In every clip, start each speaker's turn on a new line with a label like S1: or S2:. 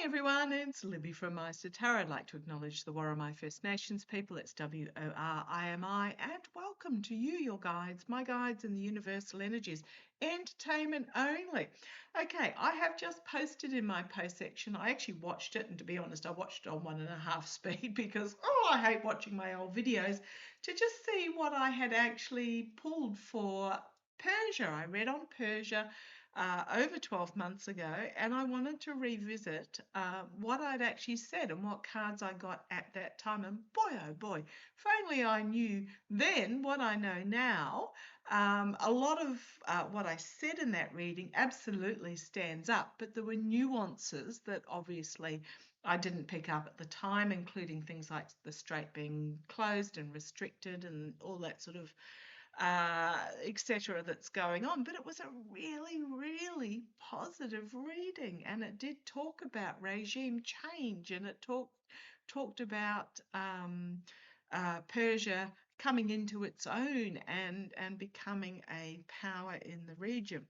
S1: Everyone, it's Libby from maighstirtarot. I'd like to acknowledge the Worimi First Nations people, it's WORIMI, and welcome to you, your guides, my guides in the universal energies, entertainment only. Okay, I have just posted in my post section, I actually watched it, and to be honest, I watched it on 1.5 speed because, I hate watching my old videos, to just see what I had actually pulled for Persia. I read on Persia over 12 months ago, and I wanted to revisit what I'd actually said and what cards I got at that time. And boy, oh boy, if only I knew then what I know now. A lot of what I said in that reading absolutely stands up, but there were nuances that obviously I didn't pick up at the time, including things like the strait being closed and restricted and all that sort of etc. that's going on. But it was a really, really positive reading, and it did talk about regime change, and it talked about Persia coming into its own and becoming a power in the region.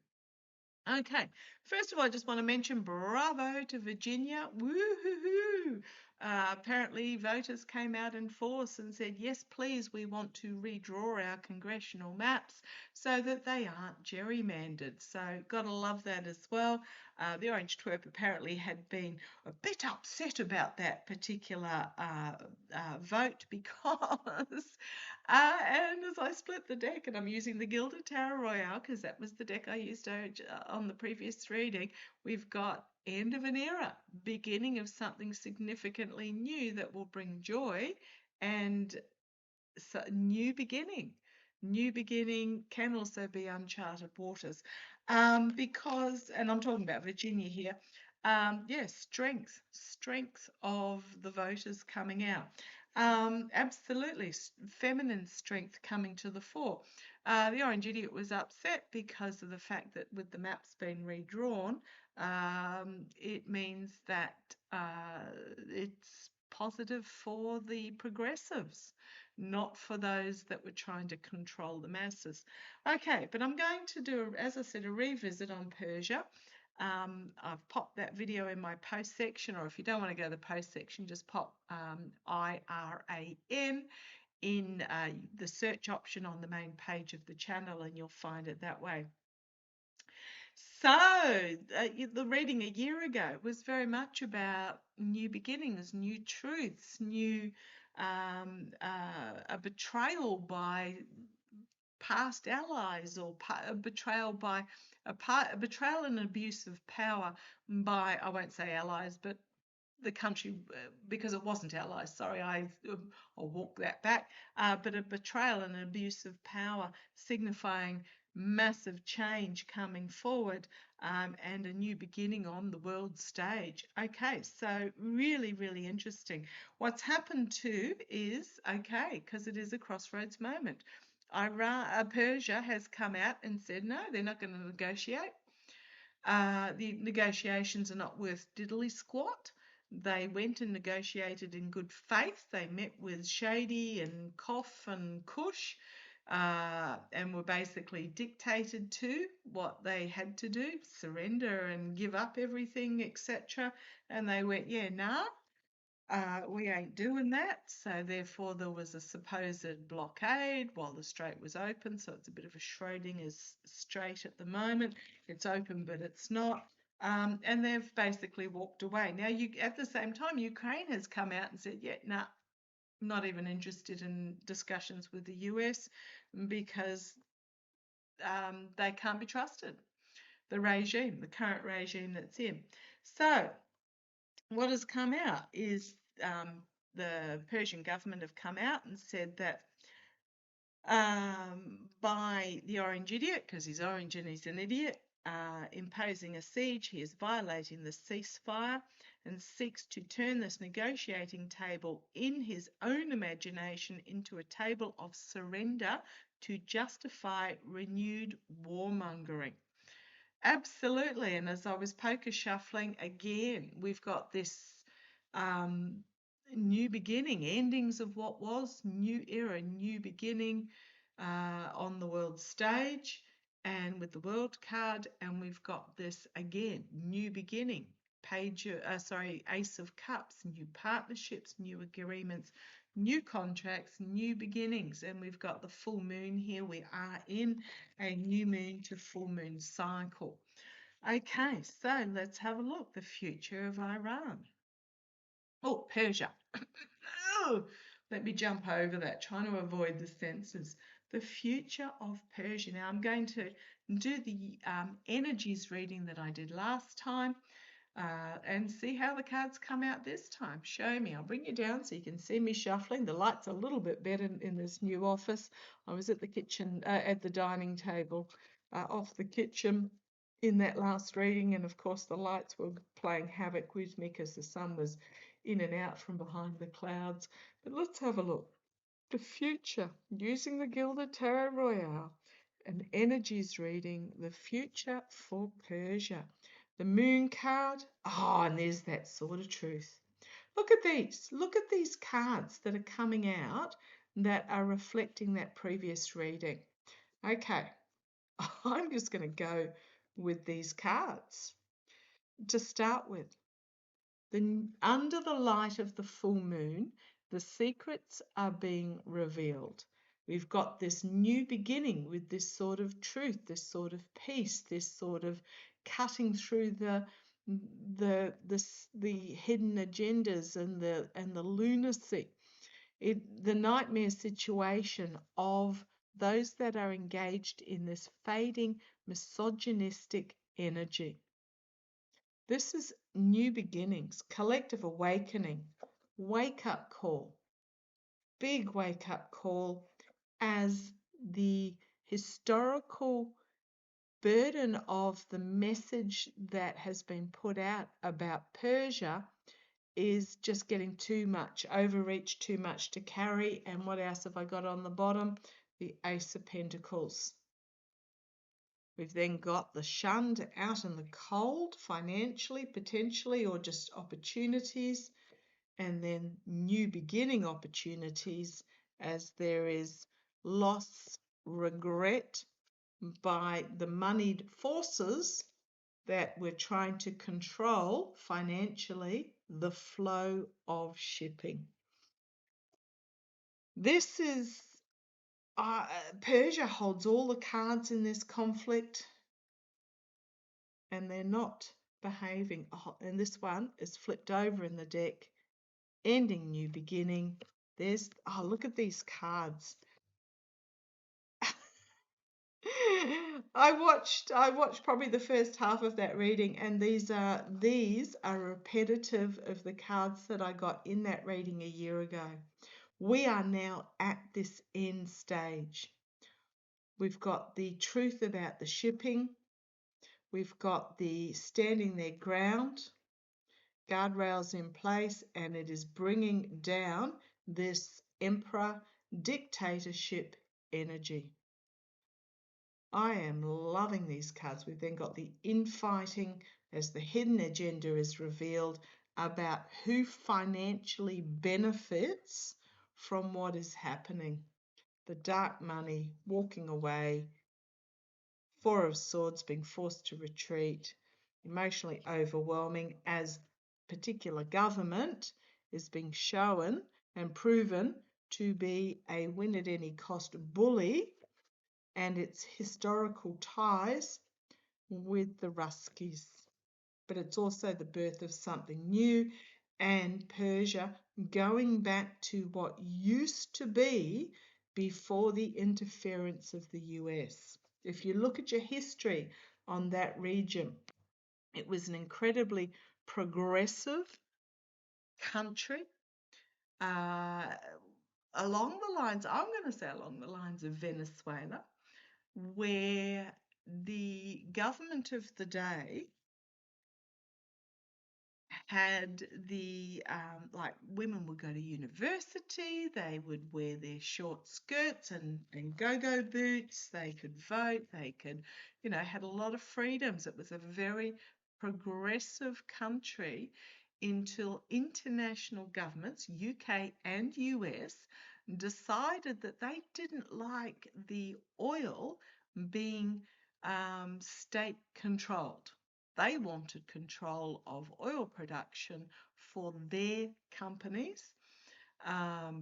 S1: Okay, first of all, I just want to mention bravo to Virginia. Woo-hoo-hoo! Apparently, voters came out in force and said, yes, please, we want to redraw our congressional maps so that they aren't gerrymandered. So, gotta love that as well. The Orange Twerp apparently had been a bit upset about that particular vote because and as I split the deck, and I'm using the Gilded Tarot Royale because that was the deck I used on the previous reading, we've got end of an era, beginning of something significantly new that will bring joy, and so new beginning. New beginning can also be uncharted waters, because, and I'm talking about Virginia here. Yes, strength of the voters coming out. Absolutely, feminine strength coming to the fore. The Orange Idiot was upset because of the fact that with the maps being redrawn, it means that it's positive for the progressives, not for those that were trying to control the masses. Okay, but I'm going to do, as I said, a revisit on Persia. I've popped that video in my post section, or if you don't want to go to the post section, just pop IRAN in the search option on the main page of the channel and you'll find it that way. So, the reading a year ago was very much about new beginnings, new truths, new a betrayal by past allies, or a betrayal by a betrayal and abuse of power by, I won't say allies, but the country, because it wasn't allies, sorry, I'll walk that back, but a betrayal and an abuse of power signifying massive change coming forward, and a new beginning on the world stage. Okay, so really, really interesting. What's happened too is, okay, because it is a crossroads moment, Persia has come out and said, no, they're not going to negotiate. The negotiations are not worth diddly squat. They went and negotiated in good faith. They met with Shady and Koff and Kush, and were basically dictated to what they had to do, surrender and give up everything, etc. And they went, yeah, nah, we ain't doing that. So therefore there was a supposed blockade while the strait was open. So it's a bit of a Schrodinger's strait at the moment. It's open, but it's not. And they've basically walked away. Now, at the same time, Ukraine has come out and said, yeah, nah, not even interested in discussions with the US because they can't be trusted. The regime, the current regime that's in. So what has come out is the Persian government have come out and said that by the Orange Idiot, because he's orange and he's an idiot, imposing a siege, he is violating the ceasefire and seeks to turn this negotiating table in his own imagination into a table of surrender to justify renewed warmongering. Absolutely, and as I was poker shuffling, again, we've got this new beginning, endings of what was, new era, new beginning on the world stage and with the world card, and we've got this again, new beginning, Ace of Cups, new partnerships, new agreements, new contracts, new beginnings. And we've got the full moon here. We are in a new moon to full moon cycle. Okay, so let's have a look. The future of Iran. Oh, Persia. Oh, let me jump over that, trying to avoid the senses. The future of Persia. Now, I'm going to do the energies reading that I did last time and see how the cards come out this time. Show me. I'll bring you down so you can see me shuffling. The light's a little bit better in this new office. I was at the kitchen, at the dining table, off the kitchen in that last reading, and of course the lights were playing havoc with me because the sun was in and out from behind the clouds. But let's have a look. The future, using the Gilded Tarot Royale, an energies reading, the future for Persia. The moon card, oh, and there's that sword of truth. Look at these. Look at these cards that are coming out that are reflecting that previous reading. Okay, I'm just going to go with these cards to start with. Under the light of the full moon, the secrets are being revealed. We've got this new beginning with this sort of truth, this sort of peace, this sort of cutting through the hidden agendas and the lunacy, the nightmare situation of those that are engaged in this fading misogynistic energy. This is new beginnings, collective awakening, wake-up call, big wake-up call as the historical burden of the message that has been put out about Persia is just getting too much, overreach, too much to carry. And what else have I got on the bottom? The Ace of Pentacles. We've then got the shunned out in the cold financially, potentially, or just opportunities, and then new beginning opportunities as there is loss, regret by the moneyed forces that we're trying to control financially the flow of shipping. This is Persia holds all the cards in this conflict, and they're not behaving. Oh, and this one is flipped over in the deck, ending new beginning. Look at these cards. I watched probably the first half of that reading, and these are repetitive of the cards that I got in that reading a year ago. We are now at this end stage. We've got the truth about the shipping. We've got the standing their ground, guardrails in place, and it is bringing down this emperor dictatorship energy. I am loving these cards. We've then got the infighting as the hidden agenda is revealed about who financially benefits from what is happening. The dark money walking away, Four of Swords being forced to retreat, emotionally overwhelming as particular government is being shown and proven to be a win at any cost bully, and its historical ties with the Ruskies. But it's also the birth of something new, and Persia going back to what used to be before the interference of the US. If you look at your history on that region, it was an incredibly progressive country, along the lines, I'm going to say along the lines of Venezuela, where the government of the day had like women would go to university, they would wear their short skirts and go-go boots, they could vote, they could, had a lot of freedoms. It was a very progressive country until international governments, UK and US, decided that they didn't like the oil being state controlled. They wanted control of oil production for their companies,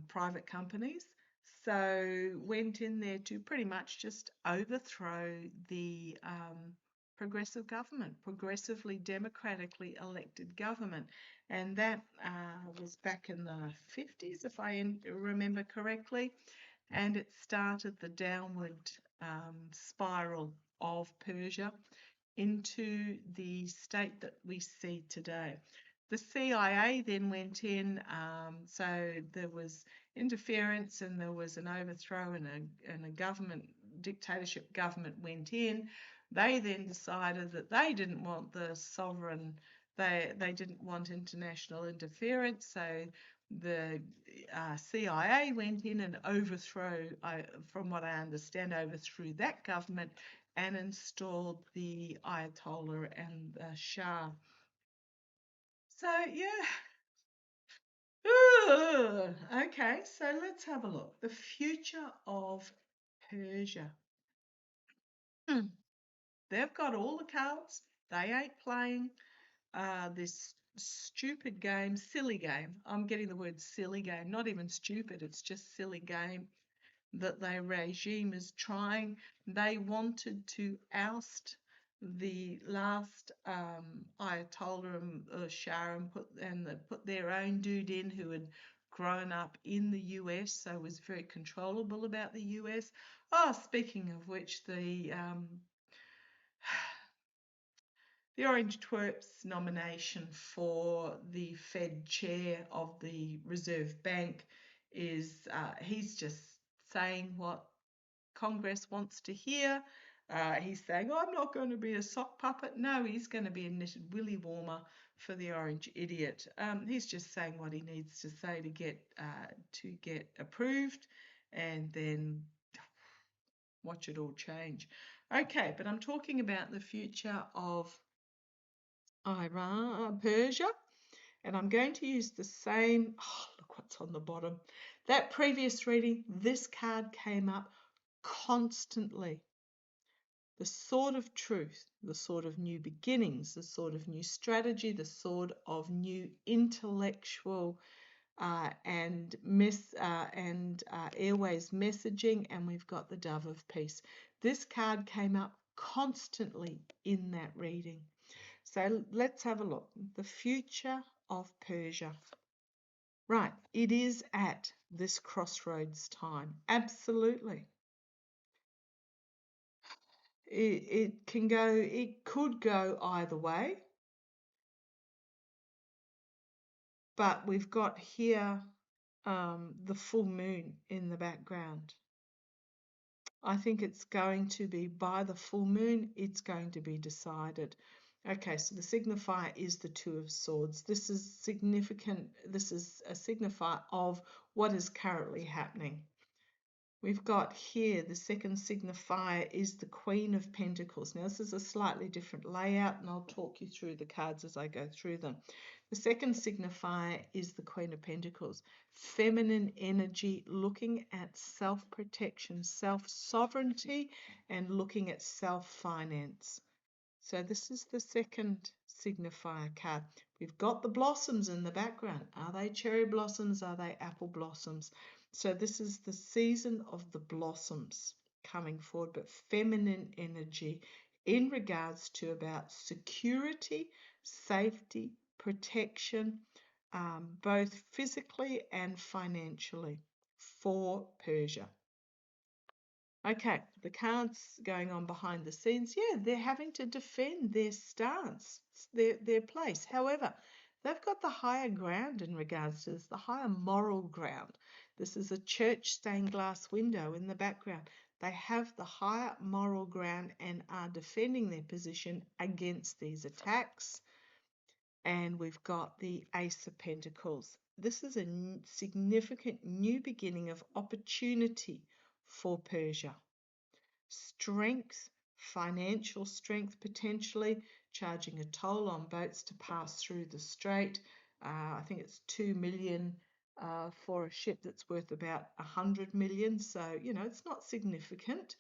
S1: private companies. So went in there to pretty much just overthrow the progressive government, progressively democratically elected government. And that was back in the 50s, if I remember correctly. And it started the downward spiral of Persia into the state that we see today. The CIA then went in, so there was interference and there was an overthrow, and a government, dictatorship government went in. They then decided that they didn't want the sovereign, they didn't want international interference, so the CIA went in and from what I understand, overthrew that government and installed the Ayatollah and the Shah. So, yeah. Okay, so let's have a look. The future of Persia. They've got all the cards. They ain't playing this stupid game, silly game. I'm getting the word silly game, not even stupid, it's just silly game that their regime is trying. They wanted to oust the last Ayatollah and Shah and put their own dude in who had grown up in the US, so was very controllable about the US. Oh, speaking of which, the Orange Twerp's nomination for the Fed chair of the Reserve Bank is he's just saying what Congress wants to hear. He's saying, oh, I'm not going to be a sock puppet. No, he's going to be a knitted willy warmer for the orange idiot. He's just saying what he needs to say to get approved, and then watch it all change. Okay, but I'm talking about the future of Iran, Persia, and I'm going to use the same. Oh, look what's on the bottom. That previous reading, this card came up constantly. The sword of truth, the sword of new beginnings, the sword of new strategy, the sword of new intellectual and airways messaging, and we've got the dove of peace. This card came up constantly in that reading. So let's have a look. The future of Persia. Right, it is at this crossroads time. Absolutely. It could go either way, but we've got here the full moon in the background. I think it's going to be by the full moon, it's going to be decided. Okay, so the signifier is the Two of Swords. This is significant. This is a signifier of what is currently happening. We've got here the second signifier is the Queen of Pentacles. Now, this is a slightly different layout, and I'll talk you through the cards as I go through them. The second signifier is the Queen of Pentacles. Feminine energy, looking at self-protection, self-sovereignty, and looking at self-finance. So this is the second signifier card. We've got the blossoms in the background. Are they cherry blossoms? Are they apple blossoms? So this is the season of the blossoms coming forward, but feminine energy in regards to about security, safety, protection, both physically and financially for Persia. Okay, the cards going on behind the scenes, yeah, they're having to defend their stance, their place. However, they've got the higher ground in regards to this, the higher moral ground. This is a church stained glass window in the background. They have the higher moral ground and are defending their position against these attacks. And we've got the Ace of Pentacles. This is a significant new beginning of opportunity for Persia. Strength, financial strength potentially, charging a toll on boats to pass through the strait. I think it's 2 million for a ship that's worth about 100 million. So, you know, it's not significant.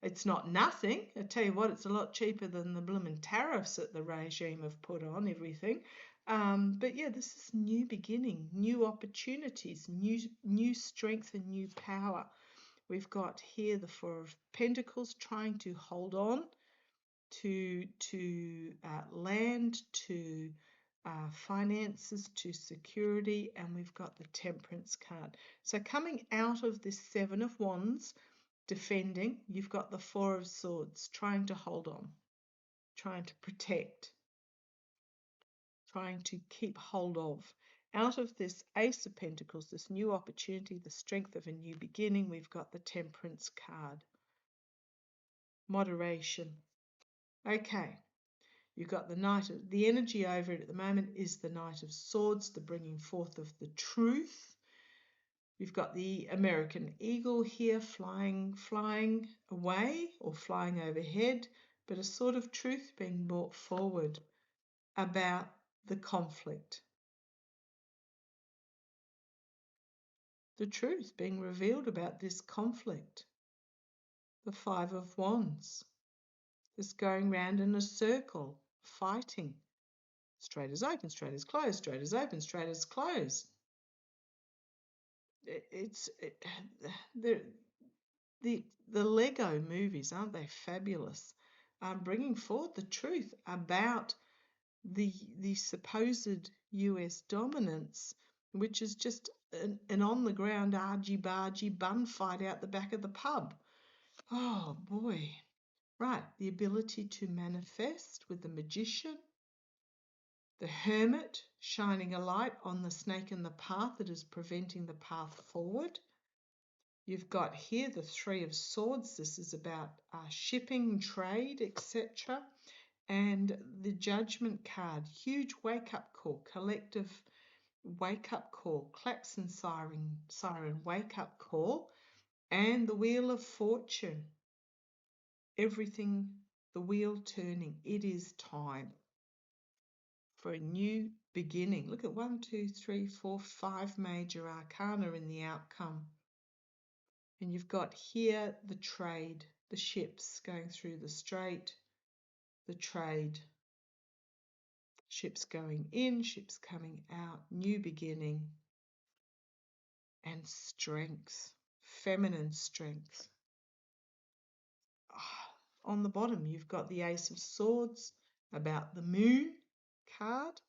S1: It's not nothing. I tell you what, it's a lot cheaper than the blooming tariffs that the regime have put on everything. But yeah, this is new beginning, new opportunities, new strength and new power. We've got here the Four of Pentacles trying to hold on to land, to finances, to security, and we've got the Temperance card. So coming out of this Seven of Wands, defending, you've got the Four of Swords, trying to hold on, trying to protect, trying to keep hold of. Out of this Ace of Pentacles, this new opportunity, the strength of a new beginning, we've got the Temperance card. Moderation. Okay, you've got the Knight of, the energy over it at the moment is the Knight of Swords, the bringing forth of the truth. You've got the American eagle here flying away or flying overhead, but a sort of truth being brought forward about the conflict. The truth being revealed about this conflict. The Five of Wands. This going round in a circle, fighting. Straight as open, straight as closed, straight as open, straight as closed. The Lego movies, aren't they fabulous? Bringing forth the truth about the supposed US dominance, which is just an on-the-ground argy-bargy bun fight out the back of the pub. Oh boy. Right, the ability to manifest with the Magician, the Hermit shining a light on the snake in the path that is preventing the path forward. You've got here the Three of Swords. This is about shipping, trade, etc. And the Judgment card, huge wake-up call, collective wake-up call, klaxon siren wake-up call, and the Wheel of Fortune. Everything, the wheel turning. It is time for a new beginning. Look at 1, 2, 3, 4, 5 major arcana in the outcome. And you've got here the trade, the ships going through the strait, the trade, ships going in, ships coming out, new beginning, and strength, feminine strength. On the bottom, you've got the Ace of Swords about the Moon card,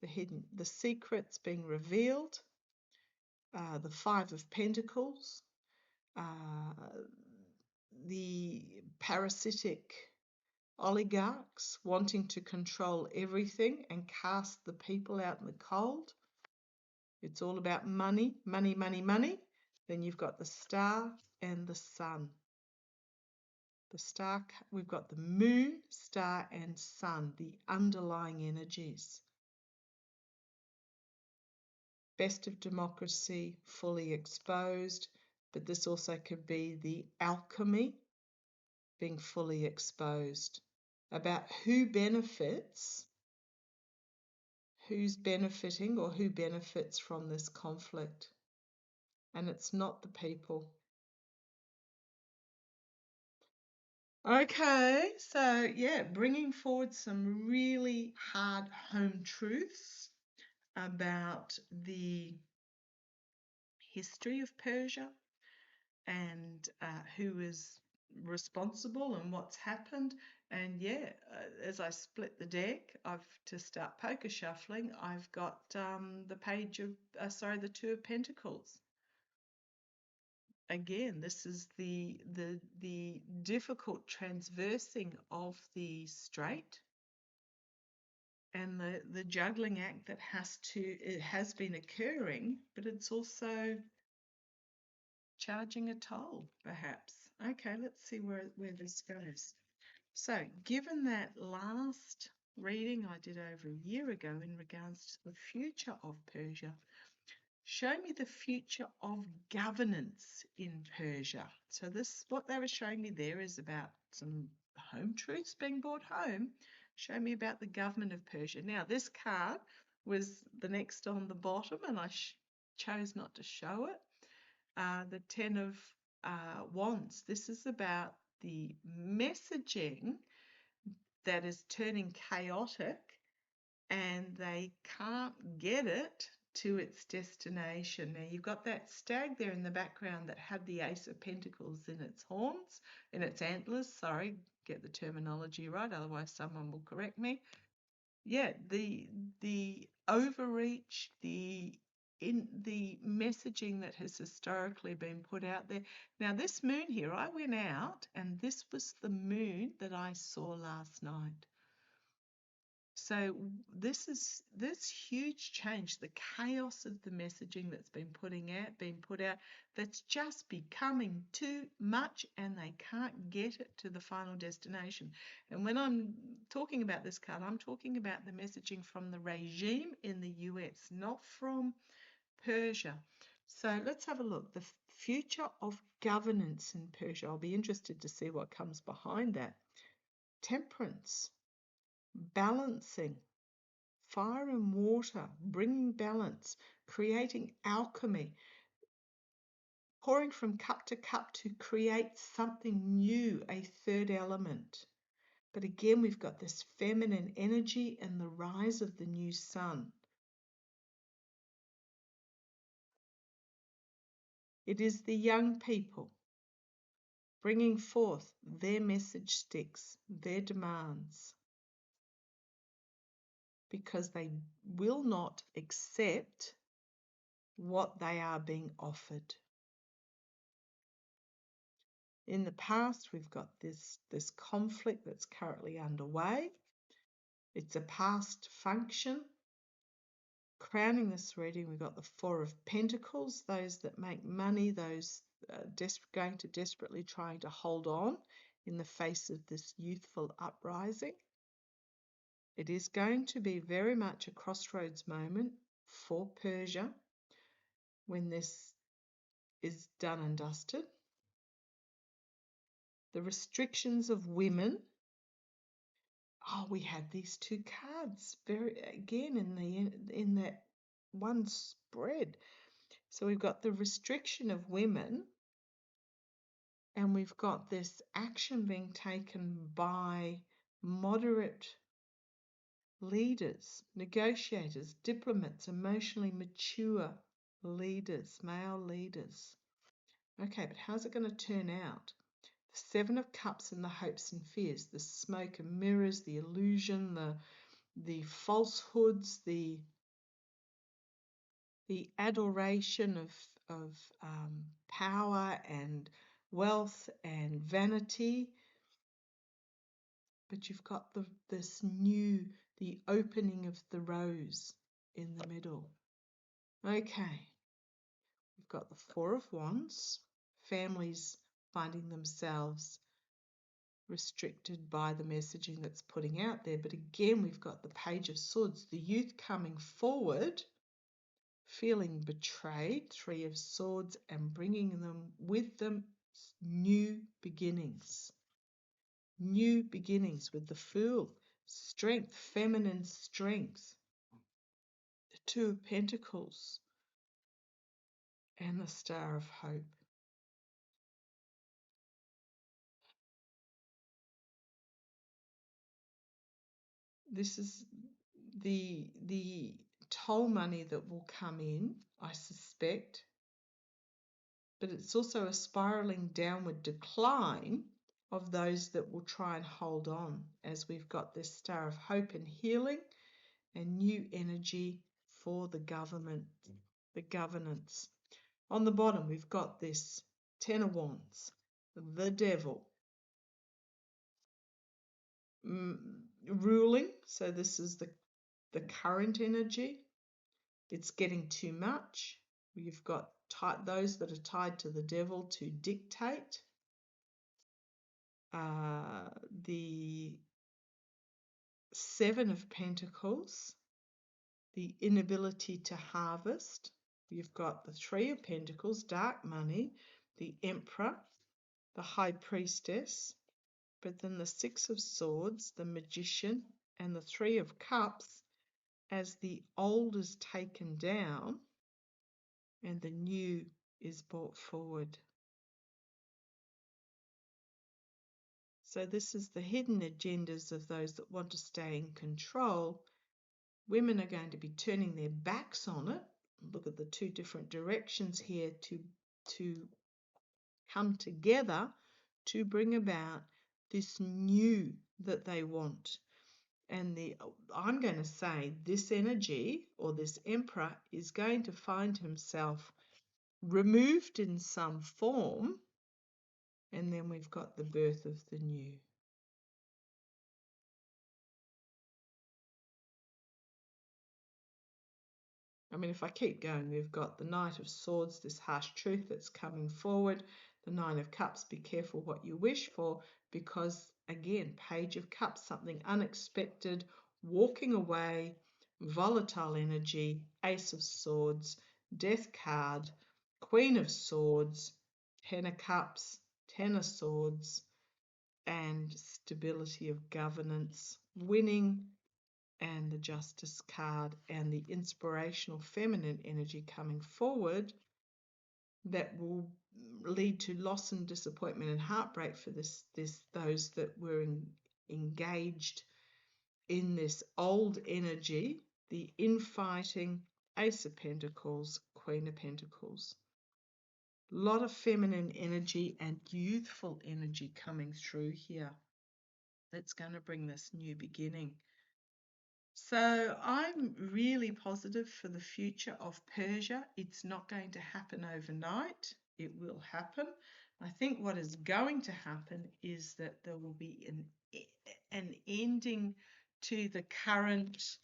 S1: the secrets being revealed, the Five of Pentacles, the parasitic oligarchs wanting to control everything and cast the people out in the cold. It's all about money, money, money, money. Then you've got the Star and the Sun. The Star, we've got the Moon, Star and Sun, the underlying energies. Best of democracy, fully exposed, but this also could be the alchemy being fully exposed about who benefits, who's benefiting or who benefits from this conflict. And it's not the people. Okay, so yeah, bringing forward some really hard home truths about the history of Persia and who is responsible and what's happened. And yeah, as I split the deck, to start poker shuffling, I've got the page of, the Two of Pentacles. Again, this is the difficult transversing of the strait and the juggling act that it has been occurring, but it's also charging a toll, perhaps. Okay, let's see where this goes. So, given that last reading I did over a year ago in regards to the future of Persia, show me the future of governance in Persia. So what they were showing me there is about some home truths being brought home. Show me about the government of Persia. Now, this card was the next on the bottom, and I chose not to show it. The Ten of Wands. This is about the messaging that is turning chaotic, and they can't get it to its destination. Now you've got that stag there in the background that had the Ace of Pentacles in its horns, in its antlers, sorry, get the terminology right, otherwise someone will correct me. Yeah, the overreach, the messaging that has historically been put out there. Now this moon here, I went out and this was the moon that I saw last night. So this huge change, the chaos of the messaging that's been put out, that's just becoming too much, and they can't get it to the final destination. And when I'm talking about this card, I'm talking about the messaging from the regime in the US, not from Persia. So let's have a look. The future of governance in Persia. I'll be interested to see what comes behind that. Temperance, balancing, fire and water, bringing balance, creating alchemy, pouring from cup to cup to create something new, a third element. But again, we've got this feminine energy and the rise of the new sun. It is the young people bringing forth their message sticks, their demands, because they will not accept what they are being offered. In the past, we've got this conflict that's currently underway. It's a past function. Crowning this reading, we've got the Four of Pentacles, those that make money, those going to desperately trying to hold on in the face of this youthful uprising. It is going to be very much a crossroads moment for Persia when this is done and dusted. The restrictions of women. Oh, we had these two cards again in that one spread. So we've got the restriction of women, and we've got this action being taken by moderate leaders, negotiators, diplomats, emotionally mature leaders, male leaders. Okay, but how's it going to turn out? The Seven of Cups and the hopes and fears, the smoke and mirrors, the illusion, the falsehoods, the adoration of power and wealth and vanity. But you've got the opening of the rose in the middle. Okay, we've got the Four of Wands, families finding themselves restricted by the messaging that's putting out there. But again, we've got the Page of Swords, the youth coming forward, feeling betrayed, Three of Swords, and bringing them with them new beginnings. New beginnings with the Fool, strength, feminine strength, the Two of Pentacles, and the Star of Hope. This is the toll money that will come in, I suspect, but it's also a spiraling downward decline of those that will try and hold on, as we've got this Star of Hope and healing and new energy for the government, the governance. On the bottom, we've got this Ten of Wands, the Devil, ruling. So this is the current energy. It's getting too much. You've got those that are tied to the devil to dictate. The Seven of Pentacles, the inability to harvest. You've got the Three of Pentacles, dark money, the Emperor, the High Priestess, but then the Six of Swords, the Magician, and the Three of Cups, as the old is taken down and the new is brought forward. So this is the hidden agendas of those that want to stay in control. Women are going to be turning their backs on it. Look at the two different directions here to come together to bring about this new that they want. And I'm going to say this energy or this emperor is going to find himself removed in some form, and then we've got the birth of the new. I mean, if I keep going, we've got the Knight of Swords, this harsh truth that's coming forward. The Nine of Cups, be careful what you wish for, because, again, Page of Cups, something unexpected, walking away, volatile energy, Ace of Swords, Death card, Queen of Swords, Ten of Cups, Ten of Swords, and stability of governance, winning, and the Justice card, and the inspirational feminine energy coming forward that will lead to loss and disappointment and heartbreak for those that were engaged in this old energy, the infighting, Ace of Pentacles, Queen of Pentacles. A lot of feminine energy and youthful energy coming through here. That's going to bring this new beginning. So I'm really positive for the future of Persia. It's not going to happen overnight. It will happen. I think what is going to happen is that there will be an ending to the current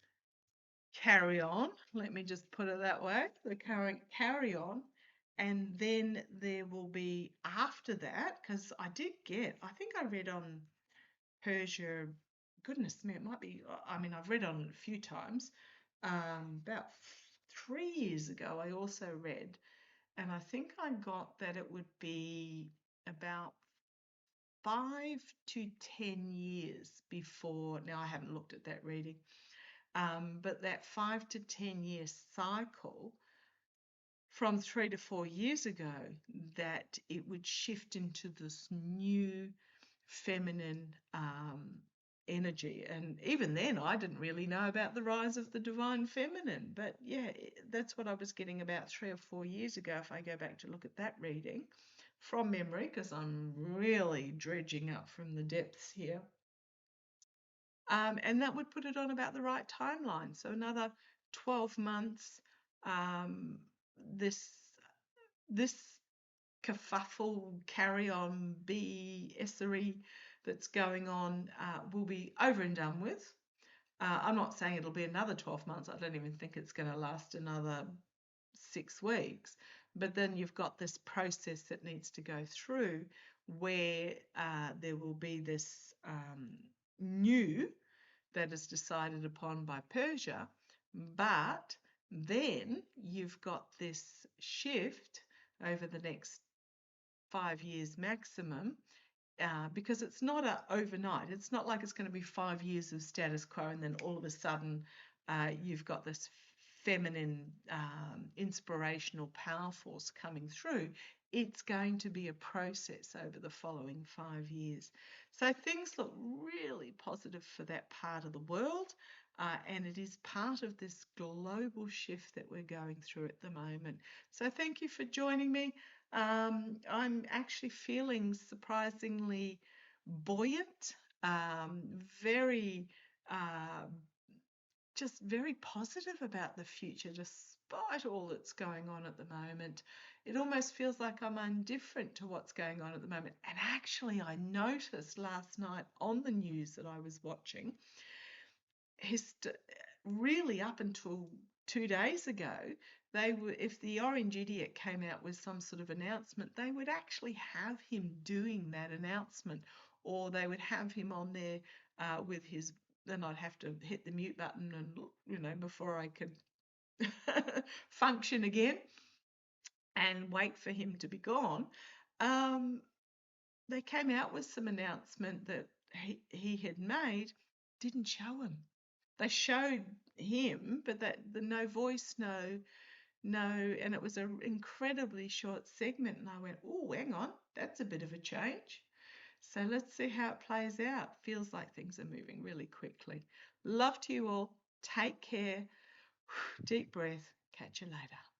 S1: carry-on. Let me just put it that way, the current carry-on. And then there will be after that, because I think I read on Persia, goodness me, it might be, I mean, I've read on it a few times. About 3 years ago, I also read, and I think I got that it would be about 5 to 10 years before, now I haven't looked at that reading, but that 5 to 10 year cycle from 3 to 4 years ago, that it would shift into this new feminine energy. And even then, I didn't really know about the rise of the divine feminine. But yeah, that's what I was getting about 3 or 4 years ago, if I go back to look at that reading from memory, because I'm really dredging up from the depths here. And that would put it on about the right timeline. So another 12 months, this kerfuffle, carry-on, BS-ery that's going on will be over and done with. I'm not saying it'll be another 12 months. I don't even think it's going to last another 6 weeks. But then you've got this process that needs to go through where there will be this new that is decided upon by Persia, but then you've got this shift over the next 5 years maximum, because it's not overnight. It's not like it's going to be 5 years of status quo and then all of a sudden you've got this feminine, inspirational power force coming through. It's going to be a process over the following 5 years. So things look really positive for that part of the world, and it is part of this global shift that we're going through at the moment. So thank you for joining me. I'm actually feeling surprisingly buoyant, very just very positive about the future despite all that's going on at the moment. It almost feels like I'm indifferent to what's going on at the moment. And actually, I noticed last night on the news that I was watching, really up until 2 days ago, they were, if the Orange Idiot came out with some sort of announcement, they would actually have him doing that announcement, or they would have him on there with his, then I'd have to hit the mute button and, before I could function again and wait for him to be gone. They came out with some announcement that he had made, didn't show him. They showed him, but the no voice, no, and it was an incredibly short segment. And I went, oh, hang on, that's a bit of a change. So let's see how it plays out. Feels like things are moving really quickly. Love to you all. Take care. Deep breath. Catch you later.